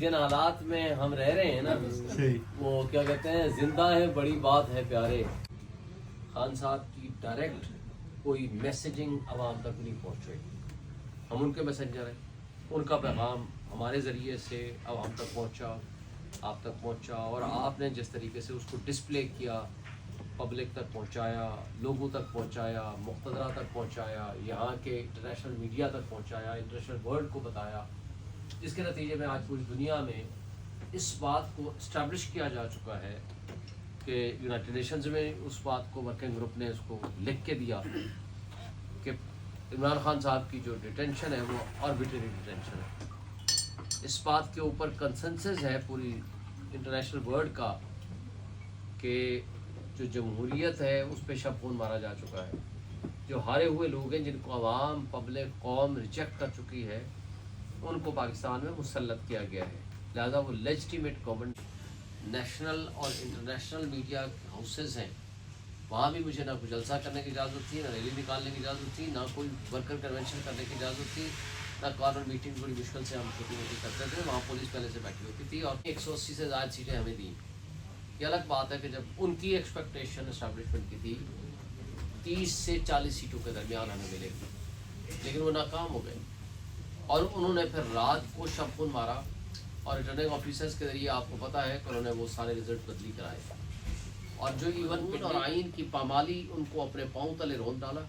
جن حالات میں ہم رہ رہے ہیں نا وہ کیا کہتے ہیں زندہ ہے بڑی بات ہے پیارے. خان صاحب کی ڈائریکٹ کوئی میسیجنگ عوام تک نہیں پہنچ رہی. ہم ان کے میسنجر ہیں. ان کا پیغام ہمارے ذریعے سے عوام تک پہنچا, آپ تک پہنچا, اور آپ نے جس طریقے سے اس کو ڈسپلے کیا, پبلک تک پہنچایا, لوگوں تک پہنچایا, مقتدرہ تک پہنچایا, یہاں کے انٹرنیشنل میڈیا تک پہنچایا, انٹرنیشنل ورلڈ کو بتایا, جس کے نتیجے میں آج پوری دنیا میں اس بات کو اسٹیبلش کیا جا چکا ہے کہ یونائٹڈ نیشنز میں اس بات کو ورکنگ گروپ نے اس کو لکھ کے دیا کہ عمران خان صاحب کی جو ڈیٹینشن ہے وہ آربیٹری ڈیٹینشن ہے. اس بات کے اوپر کنسنسس ہے پوری انٹرنیشنل ورلڈ کا کہ جو جمہوریت ہے اس پہ شب خون مارا جا چکا ہے. جو ہارے ہوئے لوگ ہیں, جن کو عوام, پبلک, قوم ریجیکٹ کر چکی ہے, ان کو پاکستان میں مسلط کیا گیا ہے. لہذا وہ لیجٹیمیٹ گورنمنٹ. نیشنل اور انٹرنیشنل میڈیا ہاؤسز ہیں, وہاں بھی مجھے نہ کوئی جلسہ کرنے کی اجازت تھی, نہ ریلی نکالنے کی اجازت تھی, نہ کوئی ورکر کنونشن کرنے کی اجازت تھی, نہ کارنر میٹنگ بڑی مشکل سے ہم چھوٹی موٹی کرتے تھے. وہاں پولیس پہلے سے بیٹھی ہوتی تھی اور 180 سے زائد سیٹیں ہمیں دیں. یہ الگ بات ہے کہ جب ان کی ایکسپیکٹیشن اسٹیبلشمنٹ کی تھی 30 سے 40 سیٹوں کے درمیان ہمیں ملے گی, لیکن وہ ناکام ہو گئے. اور انہوں نے پھر رات کو شب خون مارا, اور ریٹرننگ آفیسرز کے ذریعے آپ کو پتہ ہے کہ انہوں نے وہ سارے رزلٹ بدلی کرائے, اور جو ایون اور آئین کی پامالی ان کو اپنے پاؤں تلے رون ڈالا.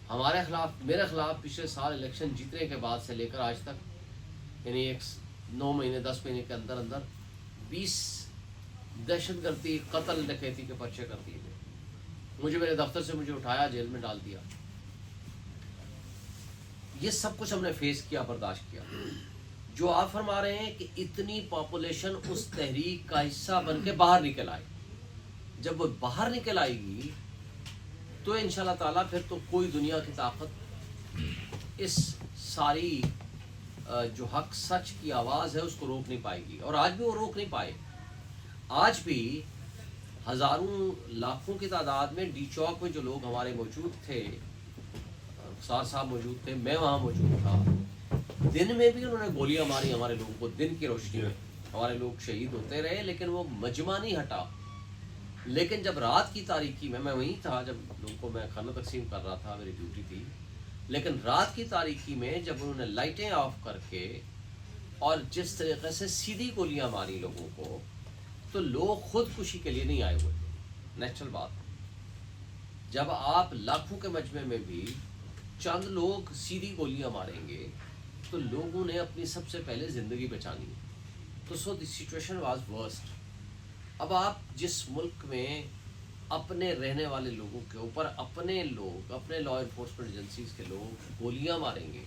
ہمارے خلاف, میرے خلاف پچھلے سال الیکشن جیتنے کے بعد سے لے کر آج تک, یعنی 9 مہینے 10 مہینے کے اندر اندر 20 دہشت گردی, قتل, ڈکیتی کے پرچے کر دیے گئے. مجھے میرے دفتر سے مجھے اٹھایا, جیل میں ڈال دیا. یہ سب کچھ ہم نے فیس کیا, برداشت کیا. جو آپ فرما رہے ہیں کہ اتنی پاپولیشن اس تحریک کا حصہ بن کے باہر نکل آئے, جب وہ باہر نکل آئے گی تو انشاءاللہ تعالیٰ پھر تو کوئی دنیا کی طاقت اس ساری جو حق سچ کی آواز ہے اس کو روک نہیں پائے گی. اور آج بھی وہ روک نہیں پائے. آج بھی ہزاروں لاکھوں کی تعداد میں ڈی چوک میں جو لوگ ہمارے موجود تھے, سار صاحب موجود تھے, میں وہاں موجود تھا, دن میں بھی انہوں نے گولیاں ماری ہمارے لوگوں کو. دن کی روشنی میں ہمارے لوگ شہید ہوتے رہے, لیکن وہ مجمع نہیں ہٹا. لیکن جب رات کی تاریکی میں وہیں تھا, جب لوگوں کو میں کھانا تقسیم کر رہا تھا, میری ڈیوٹی تھی, لیکن رات کی تاریکی میں جب انہوں نے لائٹیں آف کر کے اور جس طریقے سے سیدھی گولیاں ماری لوگوں کو, تو لوگ خودکشی کے لیے نہیں آئے ہوئے تھے. نیچرل بات. جب آپ لاکھوں کے مجمع میں بھی چند لوگ سیدھی گولیاں ماریں گے تو لوگوں نے اپنی سب سے پہلے زندگی بچانی ہے. تو سو دی سچویشن واز ورسٹ. اب آپ جس ملک میں اپنے رہنے والے لوگوں کے اوپر اپنے لوگ, اپنے لا انفورسمنٹ ایجنسیز کے لوگ گولیاں ماریں گے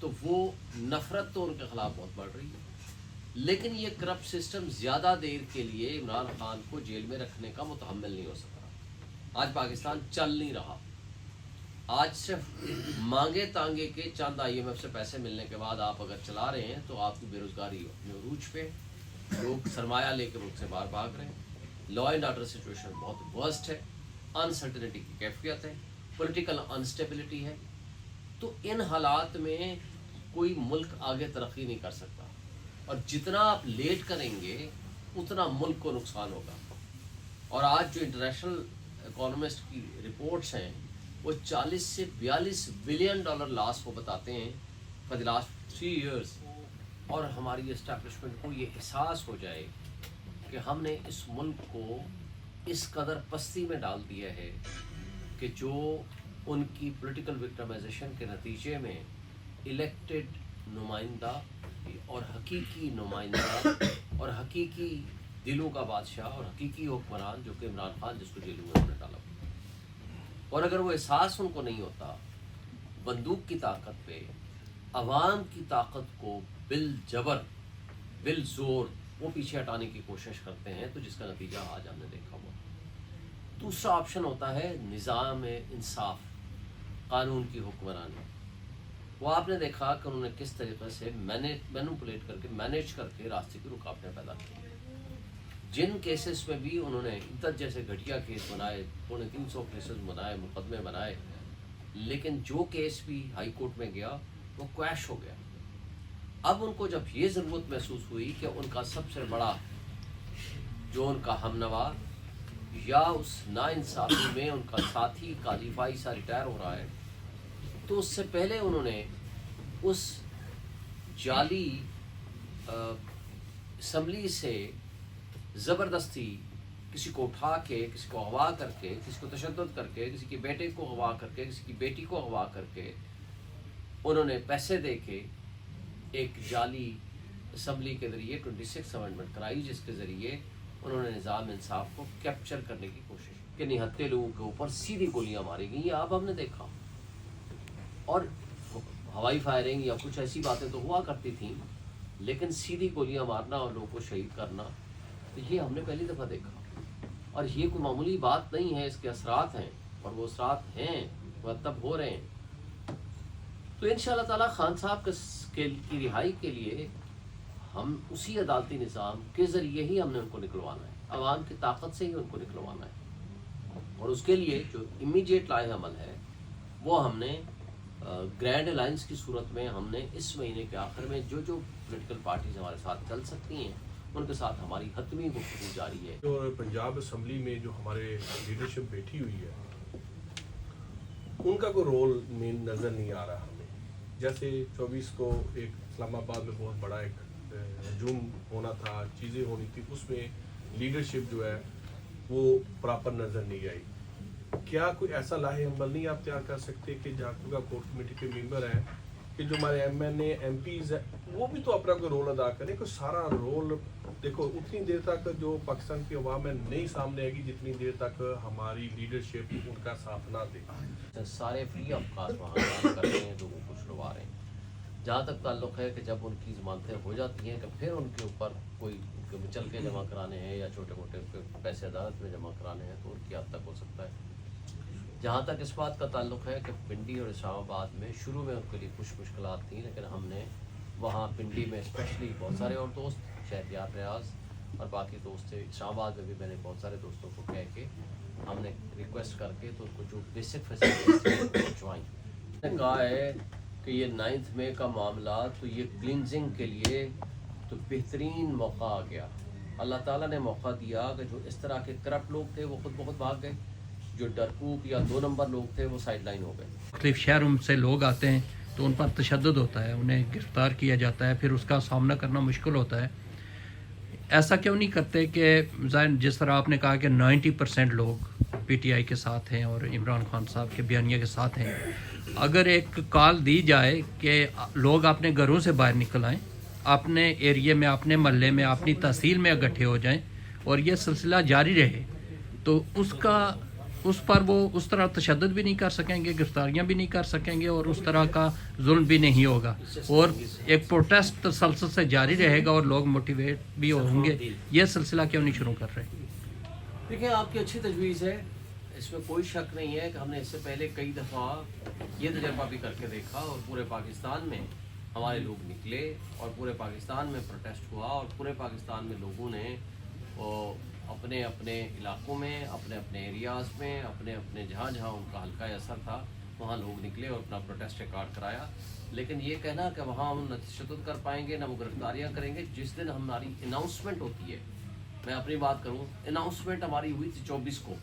تو وہ نفرت تو ان کے خلاف بہت بڑھ رہی ہے. لیکن یہ کرپٹ سسٹم زیادہ دیر کے لیے عمران خان کو جیل میں رکھنے کا متحمل نہیں ہو سکتا. آج پاکستان چل نہیں رہا. آج صرف مانگے تانگے کے چند IMF سے پیسے ملنے کے بعد آپ اگر چلا رہے ہیں تو آپ کی بے روزگاری اپنے عروج پہ, لوگ سرمایہ لے کے ملک سے باہر بھاگ رہے ہیں. لا اینڈ آرڈر سچویشن بہت ورسٹ ہے, انسرٹنٹی کی کیفیت ہے, پولیٹیکل انسٹیبلٹی ہے. تو ان حالات میں کوئی ملک آگے ترقی نہیں کر سکتا, اور جتنا آپ لیٹ کریں گے اتنا ملک کو نقصان ہوگا. اور آج جو انٹرنیشنل اکانومسٹ کی رپورٹس ہیں وہ 40 سے 42 بلین ڈالر لاس کو بتاتے ہیں فار دی لاسٹ 3 ایئرس. اور ہماری اسٹیبلشمنٹ کو یہ احساس ہو جائے کہ ہم نے اس ملک کو اس قدر پستی میں ڈال دیا ہے کہ جو ان کی پولیٹیکل وکٹمائزیشن کے نتیجے میں الیکٹڈ نمائندہ اور حقیقی نمائندہ اور حقیقی دلوں کا بادشاہ اور حقیقی حکمران جو کہ عمران خان, جس کو جیلوں میں ڈالا. اور اگر وہ احساس ان کو نہیں ہوتا بندوق کی طاقت پہ, عوام کی طاقت کو بالجبر, بالزور وہ پیچھے ہٹانے کی کوشش کرتے ہیں, تو جس کا نتیجہ آج ہم نے دیکھا ہوا. دوسرا آپشن ہوتا ہے نظام انصاف, قانون کی حکمرانی. وہ آپ نے دیکھا کہ انہوں نے کس طریقے سے مینوپولیٹ کر کے, مینیج کر کے راستے کی رکاوٹیں پیدا کی. جن کیسز میں بھی انہوں نے عدت جیسے گھٹیا کیس بنائے, 350 کیسز بنائے, مقدمے بنائے, لیکن جو کیس بھی ہائی کورٹ میں گیا وہ کویش ہو گیا. اب ان کو جب یہ ضرورت محسوس ہوئی کہ ان کا سب سے بڑا جو ان کا ہمنوا یا اس ناانصافی میں ان کا ساتھی قاضی فائزہ ریٹائر ہو رہا ہے، تو اس سے پہلے انہوں نے اس جعلی اسمبلی سے زبردستی کسی کو اٹھا کے، کسی کو اغوا کر کے، کسی کو تشدد کر کے، کسی کے بیٹے کو اغوا کر کے، کسی کی بیٹی کو اغوا کر کے، انہوں نے پیسے دے کے ایک جعلی اسمبلی کے ذریعے 26 امنڈمنٹ کرائی، جس کے ذریعے انہوں نے نظام انصاف کو کیپچر کرنے کی کوشش کی کہ نہتے لوگوں کے اوپر سیدھی گولیاں ماری گئیں. یہ اب ہم نے دیکھا، اور ہوائی فائرنگ یا کچھ ایسی باتیں تو ہوا کرتی تھیں، لیکن سیدھی گولیاں مارنا اور لوگوں کو شہید کرنا، تو یہ ہم نے پہلی دفعہ دیکھا. اور یہ کوئی معمولی بات نہیں ہے، اس کے اثرات ہیں، اور وہ اثرات ہیں، مرتب ہو رہے ہیں. تو انشاءاللہ تعالی خان صاحب کی رہائی کے لیے ہم اسی عدالتی نظام کے ذریعے ہی ہم نے ان کو نکلوانا ہے، عوام کی طاقت سے ہی ان کو نکلوانا ہے. اور اس کے لیے جو امیڈیٹ لائحہ عمل ہے وہ ہم نے گرینڈ الائنس کی صورت میں ہم نے اس مہینے کے آخر میں جو پولیٹیکل پارٹیز ہمارے ساتھ چل سکتی ہیں ان کے ساتھ ہماری حتمی گفتگو جاری ہے. جو پنجاب اسمبلی میں جو ہمارے لیڈرشپ بیٹھی ہوئی ہے، ان کا کوئی رول مین نظر نہیں آ رہا ہمیں. جیسے 24 کو ایک اسلام آباد میں بہت بڑا ایک ہجوم ہونا تھا، چیزیں ہونی تھی، اس میں لیڈرشپ جو ہے وہ پراپر نظر نہیں آئی. کیا کوئی ایسا لائحہ عمل نہیں آپ تیار کر سکتے کہ جھارکھنڈ کا کورٹ کمیٹی کے ممبر ہیں کہ جو ہمارے M N A M Ps ہیں وہ بھی تو اپنا کوئی رول ادا کریں؟ کوئی سارا رول دیکھو اتنی دیر تک جو پاکستان کی عوام ہے نہیں سامنے آئے گی جتنی دیر تک ہماری لیڈرشپ ان کا ساتھ نہ دے. سارے فری آف کاسٹ وہاں کام کر رہے ہیں، لوگوں کو چھڑوا رہے ہیں. جہاں تک تعلق ہے کہ جب ان کی ضمانتیں ہو جاتی ہیں کہ پھر ان کے اوپر کوئی چل کے جمع کرانے ہیں یا چھوٹے موٹے پیسے عدالت میں جمع کرانے ہیں تو ان کی حد تک ہو سکتا ہے. جہاں تک اس بات کا تعلق ہے کہ پنڈی اور اسلام آباد میں شروع میں ان کے لیے کچھ مشکلات تھیں، لیکن ہم نے وہاں پنڈی میں اسپیشلی بہت سارے اور دوست، شہریار ریاض اور باقی دوست تھے، اسلام آباد میں بھی میں نے بہت سارے دوستوں کو کہہ کے ہم نے ریکویسٹ کر کے تو ان کو جو بیسک فیسلٹیز پہنچوائیں. نے کہا ہے کہ یہ 9 مئی کا معاملہ تو یہ کلینزنگ کے لیے تو بہترین موقع آ گیا. اللہ تعالیٰ نے موقع دیا کہ جو اس طرح کے کرپٹ لوگ تھے وہ خود بخود بھاگ گئے، جو ڈرپوک یا 2 نمبر لوگ تھے وہ سائڈ لائن ہو گئے. مختلف شہروں سے لوگ آتے ہیں تو ان پر تشدد ہوتا ہے، انہیں گرفتار کیا جاتا ہے، پھر اس کا سامنا کرنا مشکل ہوتا ہے. ایسا کیوں نہیں کرتے کہ جس طرح آپ نے کہا کہ 90% لوگ پی ٹی آئی کے ساتھ ہیں اور عمران خان صاحب کے بیانیہ کے ساتھ ہیں، اگر ایک کال دی جائے کہ لوگ اپنے گھروں سے باہر نکل آئیں، اپنے ایریے میں، اپنے محلے میں، اپنی تحصیل میں اکٹھے ہو جائیں اور یہ سلسلہ جاری رہے، تو اس پر وہ اس طرح تشدد بھی نہیں کر سکیں گے، گرفتاریاں بھی نہیں کر سکیں گے، اور اس طرح کا ظلم بھی نہیں ہوگا، اور ایک پروٹیسٹ تسلسل سے جاری رہے گا اور لوگ موٹیویٹ بھی ہوں گے. یہ سلسلہ کیوں نہیں شروع کر رہے؟ دیکھیں، آپ کی اچھی تجویز ہے، اس میں کوئی شک نہیں ہے کہ ہم نے اس سے پہلے کئی دفعہ یہ تجربہ بھی کر کے دیکھا، اور پورے پاکستان میں ہمارے لوگ نکلے اور پورے پاکستان میں پروٹیسٹ ہوا، اور پورے پاکستان میں لوگوں نے اپنے اپنے علاقوں میں، اپنے اپنے ایریاز میں، اپنے اپنے جہاں جہاں ان کا حلقہ اثر تھا وہاں لوگ نکلے اور اپنا پروٹیسٹ ریکارڈ کرایا. لیکن یہ کہنا کہ وہاں ہم نہ تشدد کر پائیں گے، نہ وہ گرفتاریاں کریں گے، جس دن ہماری اناؤنسمنٹ ہوتی ہے، میں اپنی بات کروں، اناؤنسمنٹ ہماری ہوئی تھی 24 کو،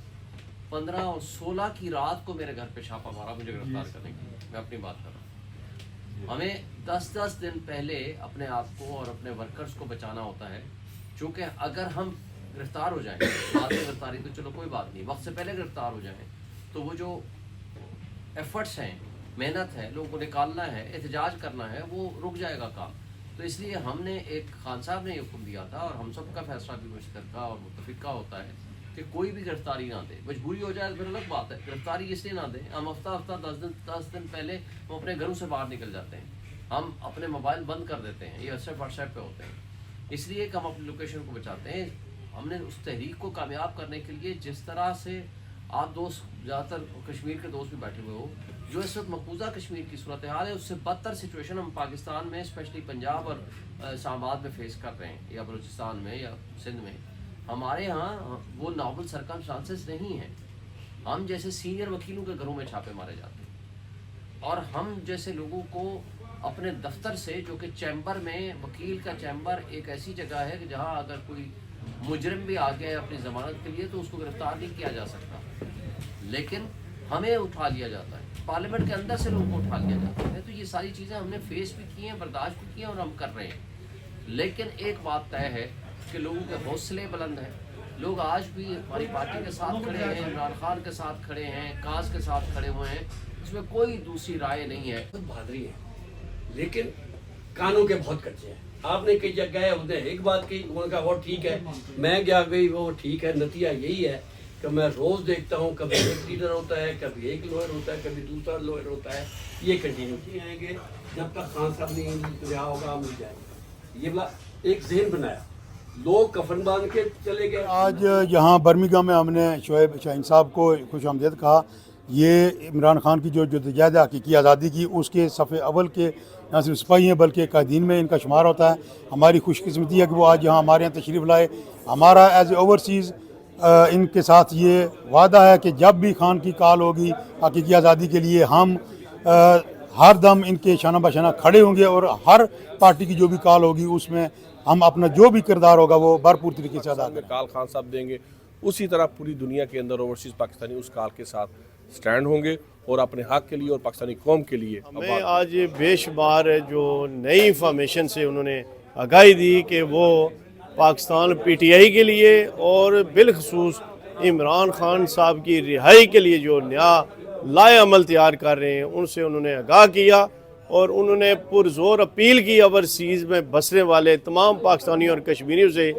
15 اور 16 کی رات کو میرے گھر پہ چھاپا مارا مجھے گرفتار کرنے کے لیے. میں اپنی بات کر رہا ہوں. ہمیں 10 دن پہلے اپنے آپ کو اور اپنے ورکرز کو بچانا ہوتا ہے، چونکہ اگر ہم گرفتار ہو جائیں، بعد میں گرفتاری تو چلو کوئی بات نہیں، وقت سے پہلے گرفتار ہو جائیں تو وہ جو ایفرٹس ہیں، محنت ہے، لوگوں کو نکالنا ہے، احتجاج کرنا ہے، وہ رک جائے گا کام. تو اس لیے ہم نے خان صاحب نے یہ حکم دیا تھا، اور ہم سب کا فیصلہ بھی مشترکہ اور متفقہ ہوتا ہے کہ کوئی بھی گرفتاری نہ دے. مجبوری ہو جائے تو پھر الگ بات ہے، گرفتاری اس لیے نہ دیں. ہم ہفتہ 10 دن پہلے ہم اپنے گھروں سے باہر نکل جاتے ہیں، ہم اپنے موبائل بند کر دیتے ہیں، یہ صرف واٹس ایپ پہ ہوتے ہیں، اس لیے کہ ہم اپنی لوکیشن کو بچاتے ہیں. ہم نے اس تحریک کو کامیاب کرنے کے لیے جس طرح سے آپ دوست، زیادہ تر کشمیر کے دوست بھی بیٹھے ہوئے ہو، جو اس وقت مقبوضہ کشمیر کی صورتحال ہے اس سے بدتر سچویشن ہم پاکستان میں اسپیشلی پنجاب اور اسلام آباد میں فیس کر رہے ہیں، یا بلوچستان میں یا سندھ میں. ہمارے ہاں وہ ناول سرکمسٹانسز نہیں ہیں. ہم جیسے سینئر وکیلوں کے گھروں میں چھاپے مارے جاتے ہیں، اور ہم جیسے لوگوں کو اپنے دفتر سے، جو کہ چیمبر میں، وکیل کا چیمبر ایک ایسی جگہ ہے کہ جہاں اگر کوئی مجرم بھی آ گیا ہے اپنی ضمانت کے لیے تو اس کو گرفتار نہیں کیا جا سکتا، لیکن ہمیں اٹھا لیا جاتا ہے، پارلیمنٹ کے اندر سے لوگوں کو اٹھا لیا جاتا ہے. تو یہ ساری چیزیں ہم نے فیس بھی کی ہیں، برداشت بھی کی ہیں، اور ہم کر رہے ہیں. لیکن ایک بات طے ہے کہ لوگوں کے حوصلے بلند ہیں. لوگ آج بھی ہماری پارٹی کے ساتھ کھڑے ہیں، عمران خان کے ساتھ کھڑے ہیں، کاز کے ساتھ کھڑے ہوئے ہیں. اس میں کوئی دوسری رائے نہیں ہے. بہت بہادری ہے لیکن قانون کے بہت کچے ہیں. آپ نے کئی جگہ گئے انہوں نے ایک بات کی، انہوں نے کہا وہ ٹھیک ہے، میں گیا گئی وہ ٹھیک ہے. نتیجہ یہی ہے کہ میں روز دیکھتا ہوں کبھی ایک لیڈر ہوتا ہے، کبھی ایک لوئر ہوتا ہے، کبھی دوسرا لوئر ہوتا ہے. یہ کنٹینیو کیے آئیں گے جب تک خان صاحب نہیں رہا ہوگا مل جائے گا. یہ بلا ایک ذہن بنایا، لوگ کفن باندھ کے چلے گئے. آج یہاں برمنگھم میں ہم نے شعیب شاہین صاحب کو خوش آمدید کہا. یہ عمران خان کی جو جدوجہد حقیقی آزادی کی، اس کے صف اول کے نہ صرف سپاہی ہیں بلکہ قائدین میں ان کا شمار ہوتا ہے. ہماری خوش قسمتی ہے کہ وہ آج یہاں ہمارے یہاں تشریف لائے. ہمارا ایز اے اوورسیز ان کے ساتھ یہ وعدہ ہے کہ جب بھی خان کی کال ہوگی حقیقی آزادی کے لیے، ہم ہر دم ان کے شانہ بشانہ کھڑے ہوں گے، اور ہر پارٹی کی جو بھی کال ہوگی اس میں ہم اپنا جو بھی کردار ہوگا وہ بھرپور طریقے سے ادا کریں. کال خان صاحب دیں گے، اسی طرح پوری دنیا کے اندر اوورسیز پاکستانی اس کال کے ساتھ سٹینڈ ہوں گے اور اپنے حق کے لیے اور پاکستانی قوم کے لیے. ہمیں آج بے شمار جو نئی انفارمیشن سے انہوں نے آگاہی دی کہ وہ پاکستان پی ٹی آئی کے لیے اور بالخصوص عمران خان صاحب کی رہائی کے لیے جو نیا لائے عمل تیار کر رہے ہیں، ان سے انہوں نے آگاہ کیا اور انہوں نے پرزور اپیل کی اوورسیز میں بسنے والے تمام پاکستانیوں اور کشمیریوں سے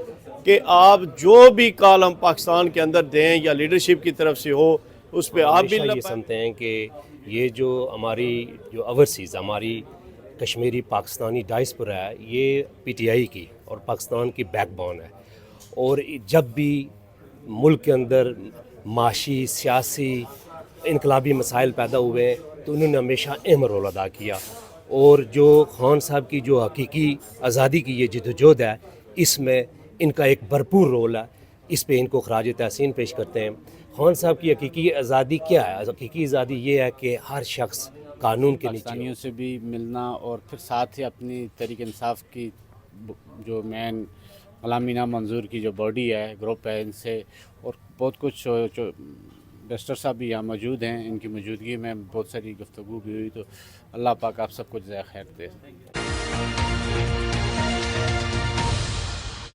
کہ آپ جو بھی کال ہم پاکستان کے اندر دیں یا لیڈرشپ کی طرف سے ہو، اس پہ آپ بھی یہ سمجھتے ہیں کہ یہ جو ہماری جو اوورسیز ہماری کشمیری پاکستانی ڈائسپورا ہے، یہ پی ٹی آئی کی اور پاکستان کی بیک بون ہے. اور جب بھی ملک کے اندر معاشی، سیاسی، انقلابی مسائل پیدا ہوئے ہیں تو انہوں نے ہمیشہ اہم رول ادا کیا. اور جو خان صاحب کی جو حقیقی آزادی کی یہ جدوجہد ہے، اس میں ان کا ایک بھرپور رول ہے. اس پہ ان کو خراج تحسین پیش کرتے ہیں. خان صاحب کی حقیقی آزادی کیا ہے؟ حقیقی آزادی یہ ہے کہ ہر شخص قانون کے نیچے پاکستانیوں سے بھی ملنا، اور پھر ساتھ ہی اپنی تحریک انصاف کی جو مین غلام مینا منظور کی جو باڈی ہے، گروپ ہے، ان سے اور بہت کچھ بیسٹر صاحب بھی یہاں موجود ہیں، ان کی موجودگی میں بہت ساری گفتگو بھی ہوئی. تو اللہ پاک آپ سب کو جزائے خیر دے.